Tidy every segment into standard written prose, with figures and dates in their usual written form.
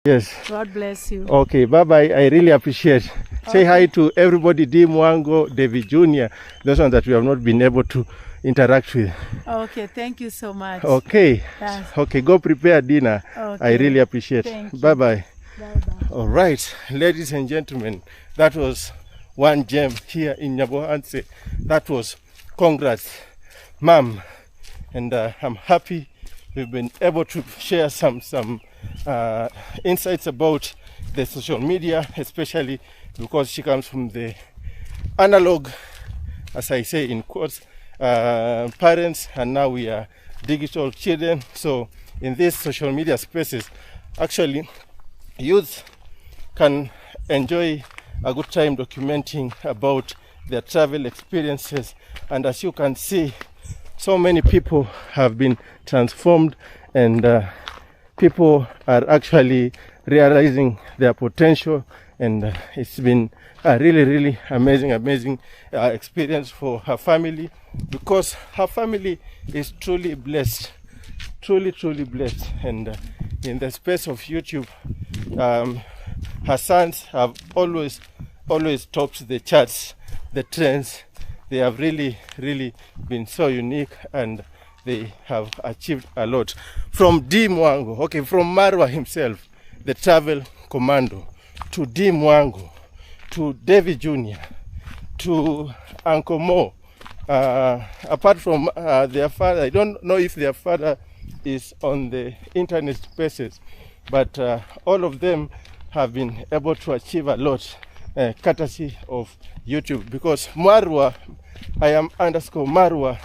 Yes. God bless you. Okay, bye-bye. I really appreciate. Okay. Say hi to everybody, D. Mwango, David Jr., those ones that we have not been able to interact with. Okay, thank you so much. Okay. Yes. Okay, go prepare dinner. Okay. I really appreciate. Bye-bye. Bye-bye. All right, ladies and gentlemen, that was one gem here in Nyabohanse. That was congrats, ma'am. And I'm happy we've been able to share some insights about the social media, especially because she comes from the analog, as I say in quotes, parents, and now we are digital children. So in these social media spaces, actually, youth can enjoy a good time documenting about their travel experiences. And as you can see, so many people have been transformed, and people are actually realizing their potential, and it's been a really amazing experience for her family, because her family is truly blessed, truly blessed. And in the space of YouTube, her sons have always topped the charts, the trends. They have really been so unique, and they have achieved a lot. From D. Mwango, okay, from Marwa himself, the travel commando, to D. Mwango, to David Jr., to Uncle Mo. Apart from their father, I don't know if their father is on the internet spaces, but all of them have been able to achieve a lot courtesy of YouTube, because Marwa, I am _ Marwa,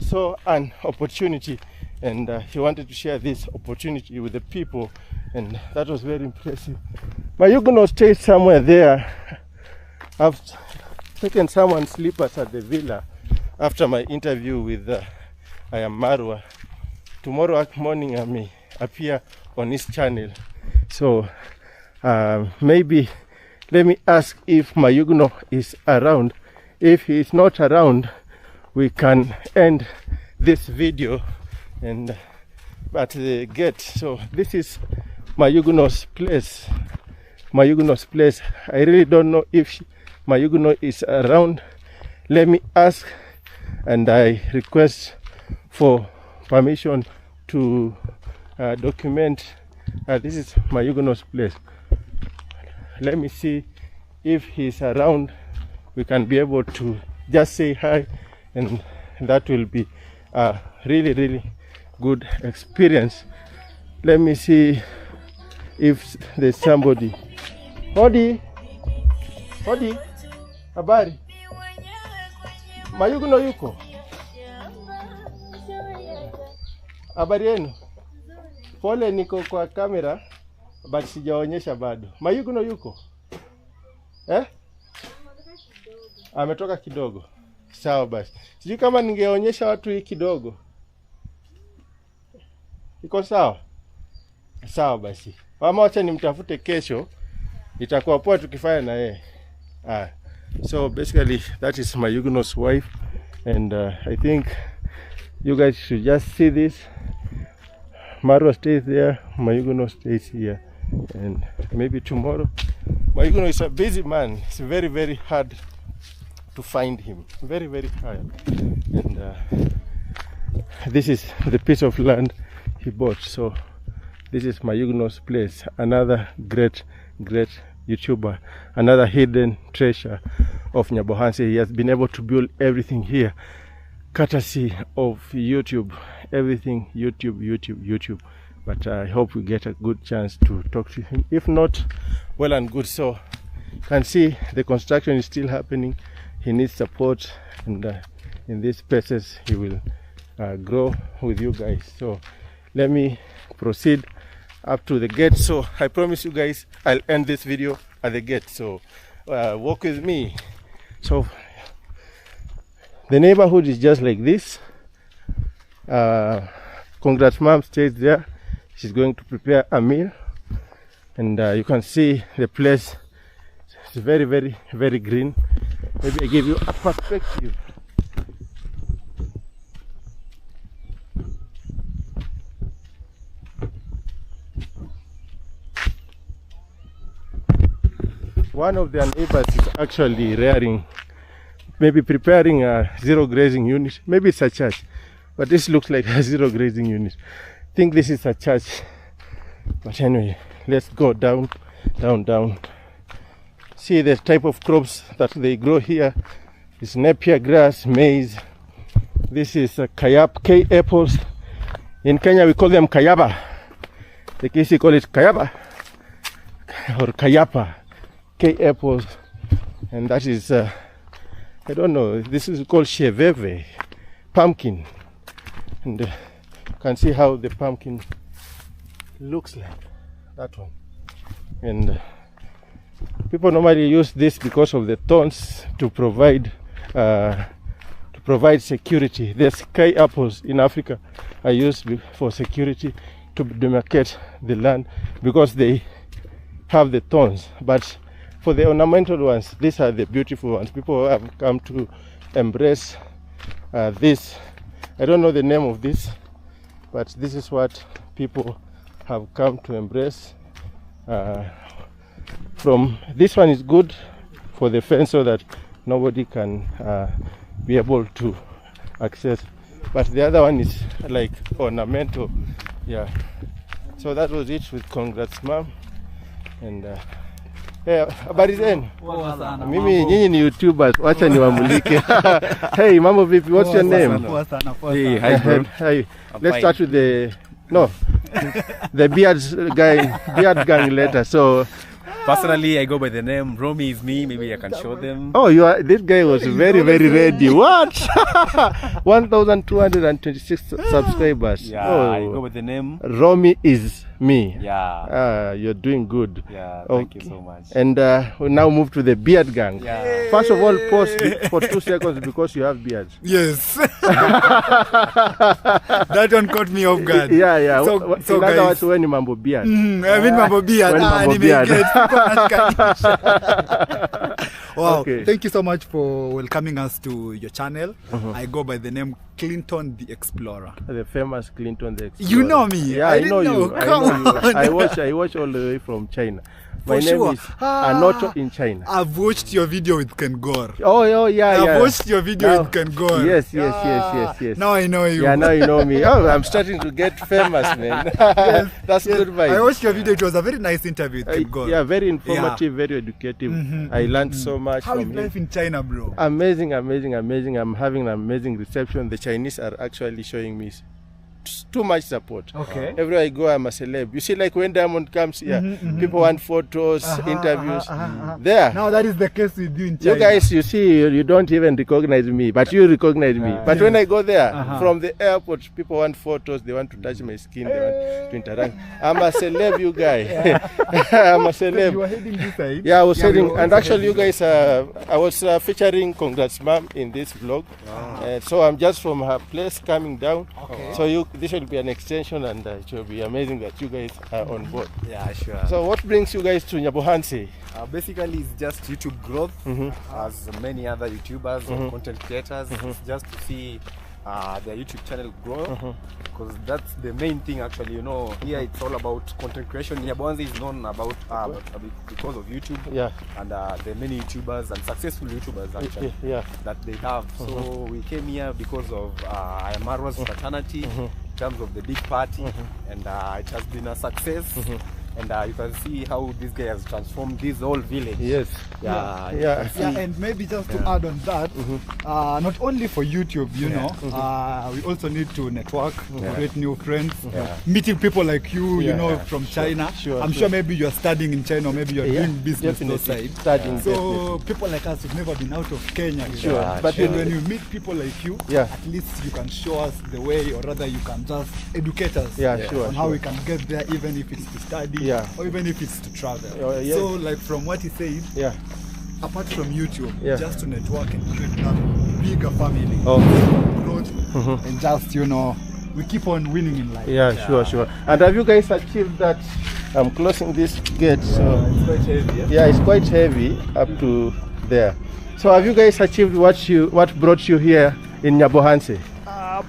saw an opportunity, and he wanted to share this opportunity with the people, and that was very impressive. But you're gonna stay somewhere there. I've taken someone's slippers at the villa after my interview with I am Marwa. Tomorrow morning I may appear on his channel, so maybe let me ask if Mayugno is around. If he is not around, we can end this video and at the gate. So this is Mayugno's place. Mayugno's place. I really don't know if Mayugno is around. Let me ask, and I request for permission to document. This is Mayugno's place. Let me see if he's around. We can be able to just say hi, and that will be a really good experience. Let me see if there's somebody. Hodi, habari? Mayugno yuko? Habari yenu? Pole, niko kwa kamera but sijaonyesha bado. Mayugno yuko? Ametoka kidogo. Sawa basi. Sijui kama ningeonyesha watu hii kidogo. Iko sawa? Sawa basi. Mama, wacha nimtafute kesho. Itakuwa poa tukifanya na yeye. So basically that is Mayugno's wife, and I think you guys should just see this. Marwa stays there, Mayugno stays here, and maybe tomorrow. Mayugno is a busy man. It's very hard to find him. Very hard. And this is the piece of land he bought. So this is Mayugno's place. Another great YouTuber, another hidden treasure of Nyabohanse. He has been able to build everything here courtesy of YouTube. Everything YouTube. But I hope we get a good chance to talk to him. If not, well and good. So you can see the construction is still happening. He needs support, and in these spaces he will grow with you guys. So let me proceed up to the gate. So I promise you guys I'll end this video at the gate, so walk with me. So the neighborhood is just like this. Congrats mom stays there. She's going to prepare a meal, and you can see the place is very green. Maybe I give you a perspective. one of their neighbors is actually rearing, maybe preparing a zero grazing unit. Maybe it's a church, but this looks like a zero grazing unit. I think this is a church. But anyway, let's go down, down, down. See the type of crops that they grow here. It's napier grass, maize. This is kayap, K apples. In Kenya we call them kayaba. The Kisi call it kayaba or kayapa, K apples. And that is, I don't know, this is called sheveve, pumpkin. And you can see how the pumpkin looks like, that one. And people normally use this because of the thorns to provide security. The sky apples in Africa are used for security, to demarcate the land because they have the thorns. But for the ornamental ones, these are the beautiful ones. People have come to embrace this. I don't know the name of this, but this is what people have come to embrace. From this one is good for the fence so that nobody can be able to access, but the other one is like ornamental. Yeah, so that was it with congrats mom. And habari zenu? Mimi nyinyi ni YouTubers, wacha niwamulike. Hey, mambo vipi? What's your name? Hey, hi bro. Hi. Let's start with the the beard gang later. So Personally, I go by the name Romy is me. Maybe I can show them. oh, this guy was very ready. What? 1,226 subscribers. Yeah, oh, I go by the name Romy is me. Yeah. You're doing good. Yeah, thank you so much. And we now move to the beard gang. Yeah. First of all, pause for 2 seconds because you have beards. Yes. That one caught me off guard. Yeah. So in other guys, words, when you mambo beard. I mean mambo beard. When mambo beard. Wow, Okay. thank you so much for welcoming us to your channel. I go by the name Clinton the Explorer. The famous Clinton the Explorer. You know me. Yeah, I know you. Come on. I watch all the way from China. My For name sure. is ANOTO in China. I've watched your video with Ken Gore. Oh yeah. I've watched your video Now- with Ken Gore. Yes. Now I know you. Yeah, now you know me. Oh, I'm starting to get famous, man. That's good I vibe. watched your video. It was a very nice interview with Ken Gore. Yeah, very informative, very educative. I learned so much How is from him. life in China, bro? Amazing. I'm having an amazing reception. The Chinese are actually showing me too much support. Okay. Everywhere I go, I'm a celeb. You see, like when Diamond comes here, people want photos, interviews. There. Now that is the case with you in China. You guys, you see, you don't even recognize me, but you recognize me. But when I go there, from the airport, people want photos, they want to touch my skin, they want to interact. I'm a celeb, you guy. I'm a So you celeb. were heading this side? Yeah, I was you saying, were and also actually, you heading guys, I was featuring Congrats Mom in this vlog. So I'm just from her place coming down. Okay. So this will be an extension, and it will be amazing that you guys are on board. Yeah, sure. So what brings you guys to Nyabohanse? Basically, it's just YouTube growth, as many other YouTubers or content creators. It's just to see their YouTube channel grow, because that's the main thing. Actually, you know, here it's all about content creation. Nyabohanse is known about because of YouTube. Yeah. And the many YouTubers and successful YouTubers actually Yeah. that they have. So we came here because of Ayamarwa's fraternity in terms of the big party, and it has been a success. And you can see how this guy has transformed this whole village. Yes. Yeah. You Yeah. can see- Yeah, and maybe just to add on that, not only for YouTube, you know, we also need to network, create new friends, meeting people like you, you know, from China. Sure, I'm sure maybe you're studying in China, or maybe you're doing business Definitely. outside. Studying, So people like us who've never been out of Kenya, you Sure, know, but then when you meet people like you, Yeah. at least you can show us the way, or rather you can just educate us Sure, on how we can get there, even if it's to study, or even if it's to travel. Yeah. So like from what he said, Yeah. apart from YouTube, Yeah. just to network and create that bigger family, growth, and just, you know, we keep on winning in life. Yeah, sure. And have you guys achieved that? I'm closing this gate, so It's quite heavy. yeah, it's quite heavy up to there. So have you guys achieved what brought you here in Nyabohanse?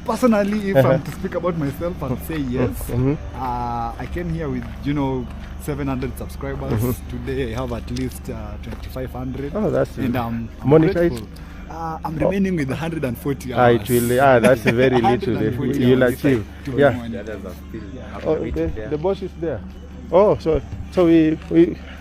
Personally, if I'm to speak about myself, I'd say yes. I came here with, you know, 700 subscribers. Today I have at least 2,500. Oh, that's and I'm monetized. grateful. I'm remaining with 140 hours. It will. That's very little. 140 You'll hours achieve. to Yeah. money. The others are still Oh, waiting there. the boss is there. Oh, so we.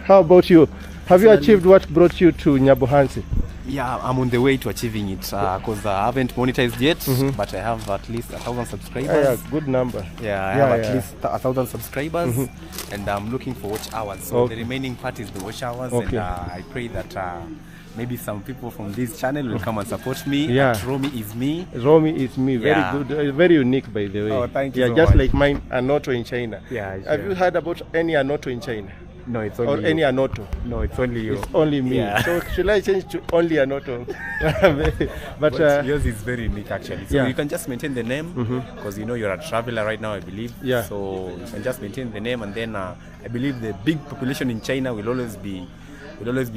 How about you? Have you achieved what brought you to Nyabohansi? Yeah, I'm on the way to achieving it because I haven't monetized yet, but I have at least 1,000 subscribers. Yeah, good number. Yeah, I have at least 1,000 subscribers, and I'm looking for watch hours. So Okay. the remaining part is the watch hours, Okay. and I pray that maybe some people from this channel will come and support me. Yeah. At Romy is me. Romy is me. Very Yeah. good. Very unique, by the way. Oh, thank you Yeah, so just much. like mine, ANOTO in China. Yeah, Have sure. you heard about any ANOTO in China? No, it's Or only any you. ANOTO? No, it's only you. It's only me. Yeah. So should I change to only ANOTO? but But yours is very unique actually. So yeah. you can just maintain the name because you know you're a traveler right now, I believe. Yeah. So you can just maintain the name, and then I believe the big population in China will always be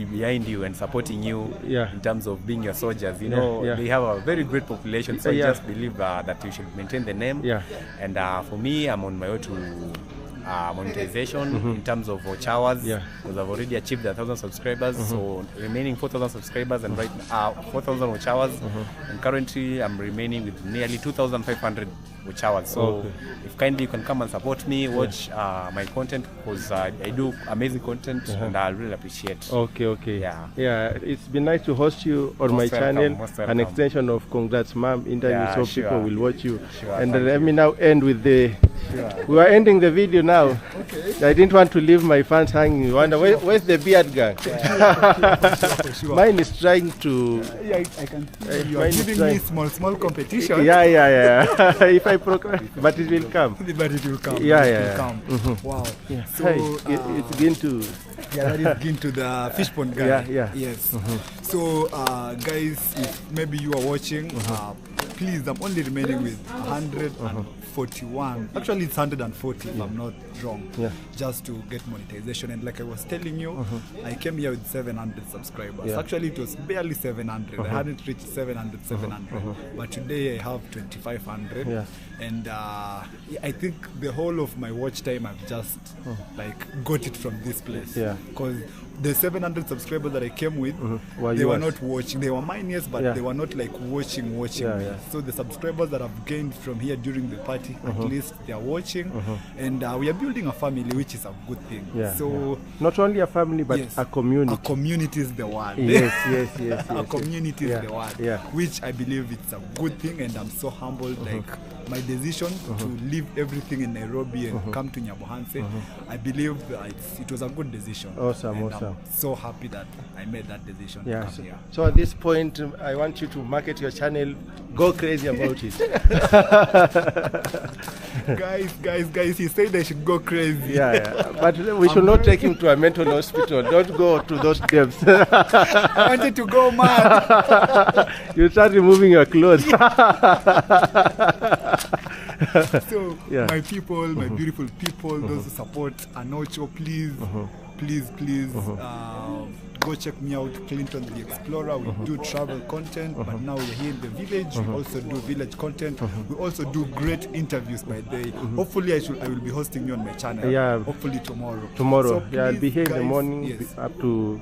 behind you and supporting you Yeah. in terms of being your soldiers. You Yeah, know, yeah. they have a very great population. So Yeah. I just believe that you should maintain the name. Yeah. And for me, I'm on my way to monetization in terms of watch hours, Yeah. because I've already achieved 1,000 subscribers, so remaining 4,000 subscribers and 4,000 watch hours, and currently I'm remaining with nearly 2,500 watch hours. So Okay. if kindly you can come and support me, watch my content, because I do amazing content and I really appreciate. Okay. Yeah. It's been nice to host you on my Most welcome, channel. most An welcome. extension of Congrats Mom interview, Yeah, so sure. people will watch you. Sure, And thank let me now end with the. We are ending the video now. Okay. I didn't want to leave my fans hanging. You wonder where's the beard gang? For sure. Mine is trying to. Yeah, I can see you are mine is giving trying- me small competition. Yeah. If I but it will come. But it will come. Yeah, It yeah, will yeah. come. Wow. Yeah. So, Hi, it's going to. yeah, that is into the fish pond guy. Yeah. Yes. So, guys, if maybe you are watching, please, I'm only remaining with 141. Actually, it's 140 if I'm not wrong. Yeah. Just to get monetization. And like I was telling you, I came here with 700 subscribers. Yeah. Actually, it was barely 700. I hadn't reached 700. But today I have 2,500. Yeah. And I think the whole of my watch time I've just like got it from this place. Yeah. Because the 700 subscribers that I came with, Were they were yours? not watching. They were mine, yes, but Yeah. they were not like watching Yeah, me. yeah. So the subscribers that I've gained from here during the party, at least they are watching, and we are building a family, which is a good thing. Yeah. So Not only a family, but yes, a community. a community is the word. Yes. A community Yeah, is the word, yeah. which I believe it's a good thing, and I'm so humbled. Like my decision to leave everything in Nairobi and come to Nyabohansi, I believe it was a good decision. Awesome, and awesome. I'm so happy that I made that decision to Yeah. come here. So at this point, I want you to market your channel. Go crazy about it. guys, he said I should go crazy. Yeah. But we should not take him to a mental hospital. Don't go to those depths. I wanted to go mad. You start removing your clothes. So Yeah. my people, my beautiful people, those who support ANOTO, please, please, go check me out, Clinton the Explorer. We do travel content, but now we're here in the village. We also do village content. We also do great interviews by day. Hopefully, I will be hosting you on my channel. Yeah. Hopefully tomorrow. Tomorrow. So Yeah, I'll be please, here in the guys, morning yes. up to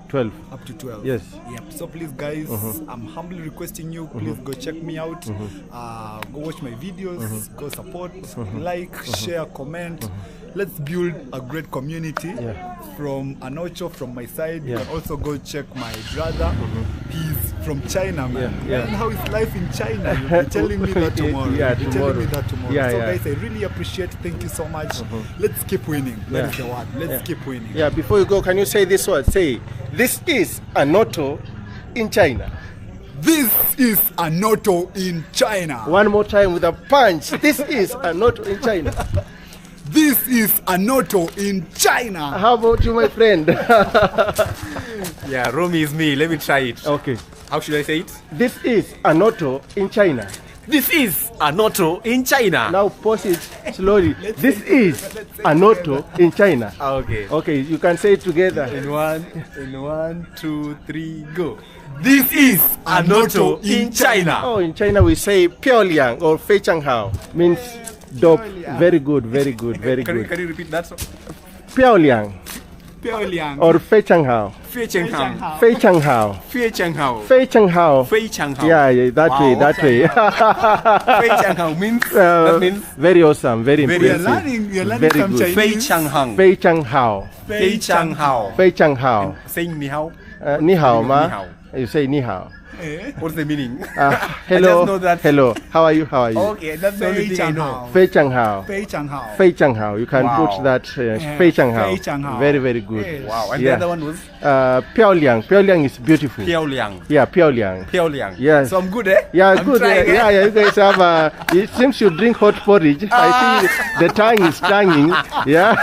12. Up to 12. Yes. Yep. So please, guys, I'm humbly requesting you, please go check me out. Go watch my videos. Go support, like, share, comment. Let's build a great community from ANOTO, from my side. You can also go check my brother. He's from China, man. Yeah. Man, how is life in China? You'll be telling me that tomorrow. Yeah, You'll be tomorrow. telling me that tomorrow. Yeah, So, yeah. guys, I really appreciate. Thank you so much. Let's keep winning. That is the word. Let's keep winning. Yeah, before you go, can you say this word? Say, this is ANOTO in China. This is ANOTO in China. One more time with a punch. This is ANOTO in China. This is ANOTO in China. How about you, my friend? Yeah, Romy is me. Let me try it. Okay. How should I say it? This is ANOTO in China. This is ANOTO in China. Now pause it slowly. This is ANOTO in China. Okay. Okay, you can say it together. In one, 2, 3, go. This is ANOTO in China. Oh, in China we say Piaoliang or Fei Chang Hao. Means dope. Very good, very good, very Can good. you repeat that? Piaoliang Piaoliang. or Fei Chang Hao? Fei Chang Hao. Fei Chang Hao. Fei Chang Hao. Fei Chang Hao. Fei Chang Hao. Yeah, that way, that way. Fei Chang Hao means that means very awesome, very You're impressive. learning Very some good. Chinese. Fei Chang Hao. Fei Chang Hao. Fei Chang Hao. Fei Chang Hao. Saying ni hao. Ni hao Ni ma. hao. You say ni hao. What's the meaning? Hello. I just know that. Hello. How are you? How are you? Okay, that's the only Fei thing I Chang know. Hao. Fei Chang Hao. Fei Chang Hao. Fei Chang Hao. You can Wow. put that Fei Chang Hao. Fei Chang Hao. Very, very good. Yes. Wow, and Yeah. the other one was Piaoliang. Piaoliang is beautiful. Piaoliang. Yeah, Piaoliang. Piaoliang. Yes. So I'm good, eh? Yeah, I'm good. trying, eh? Yeah, you guys have. It seems you drink hot porridge. I see the tongue is tonguing. Yeah.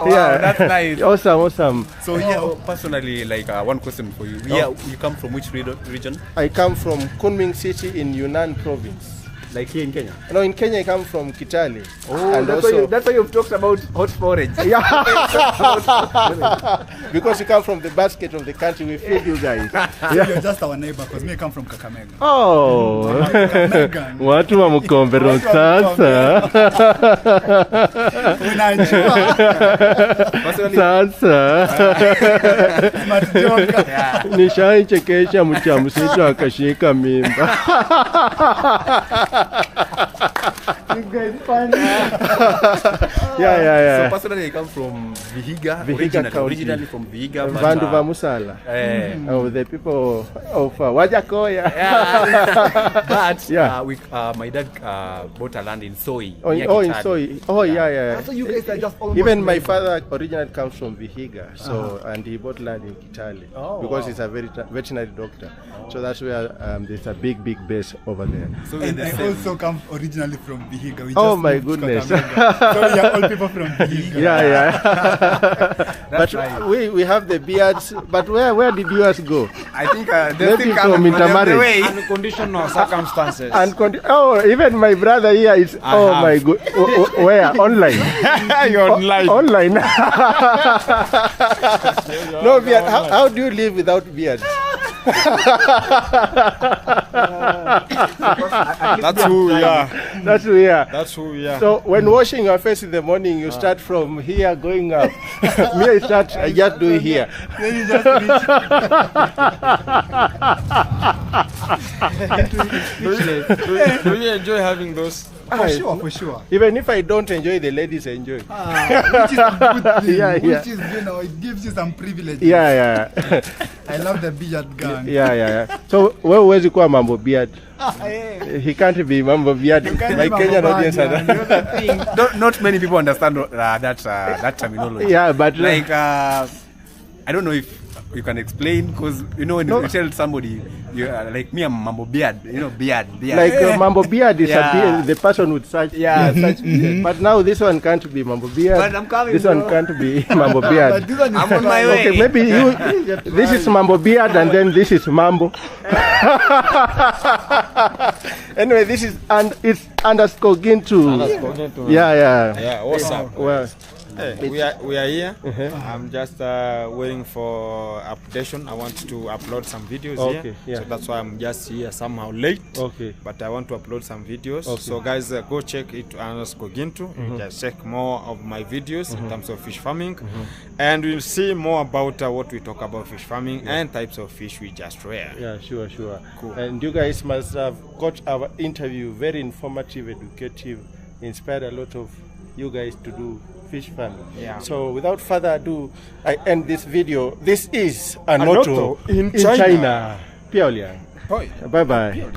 Wow, that's nice. Awesome, awesome. So yeah, personally, like one question for you. Yeah, you come from which region? I come from Kunming City in Yunnan province. Like here in Kenya. No, in Kenya I come from Kitale. Oh, and that's, also, that's why you've talked about hot porridge. yeah. Because you come from the basket of the country, we feed you guys. So you're just our neighbor because me I come from Kakamega. Oh, Kakamega. watu wa Mkombero sasa. Unajua. Sasa Smart joker. nishaichekesha mchamsitu akashika mimba. You guys funny. Yeah. So personally, I come from Vihiga. Vihiga County. Originally from Vihiga. but, Vandu va Musala. Oh, the people of Wajakoya. But Yeah. my dad bought a land in Soi. Oh, near in Kitale. Soy. Oh, yeah. So you guys are just almost Even my neighbors. father originally comes from Vihiga, so and he bought land in Kitale because he's a veterinary doctor. So that's where there's a big base over there. So And I also come originally from Vihiga. We Oh just my moved to goodness. Kakamega. So we are all people from Vihiga. Yeah. But right. we have the beards. But where did yours go? I think they're Maybe still from coming, but they're on the intermarriage. way. Unconditional circumstances. And even my brother here is. Oh have. my good. Where online? You're online. Online. No beard. How do you live without beard? That's who we are. That's weird. That's who we are. So when washing your face in the morning, you start from here going up. Me, I just do it here. Then you just reach. Do you enjoy having those? For sure. Even if I don't enjoy, the ladies enjoy. Which is a good thing. Yeah. Which is, it gives you some privilege. Yeah. I love the beard gang. Yeah. So wewe huwezi kuwa mambo beard. He can't be mambo beard. can't My be Kenyan mambo audience. beard, Not many people understand that terminology. Yeah, but Like, I don't know if you can explain, because when you tell somebody, like me, I'm mambo beard, beard. like mambo beard is Yeah. a beard, the person with such such beard. But now this one can't be mambo beard. But I'm coming, This bro. one can't be mambo But beard. this one is I'm on my way. Okay, maybe you. This is mambo beard, and then this is mambo. Anyway, this is it's underscore Gintu. Yeah. Yeah, what's up? Well, Hey, we are here. I'm just waiting for updation. I want to upload some videos Okay, here. yeah. So that's why I'm just here somehow late. Okay. But I want to upload some videos. Okay. So guys, go check it underscore Gintu. Just check more of my videos in terms of fish farming. And we'll see more about what we talk about fish farming and types of fish we just rear. Yeah, sure. Cool. And you guys must have got our interview very informative, educative, inspired a lot of you guys to do fish farming. Yeah. So without further ado, I end this video. This is ANOTO ANOTO in China. Piaoliang. Bye. Bye bye. Yeah.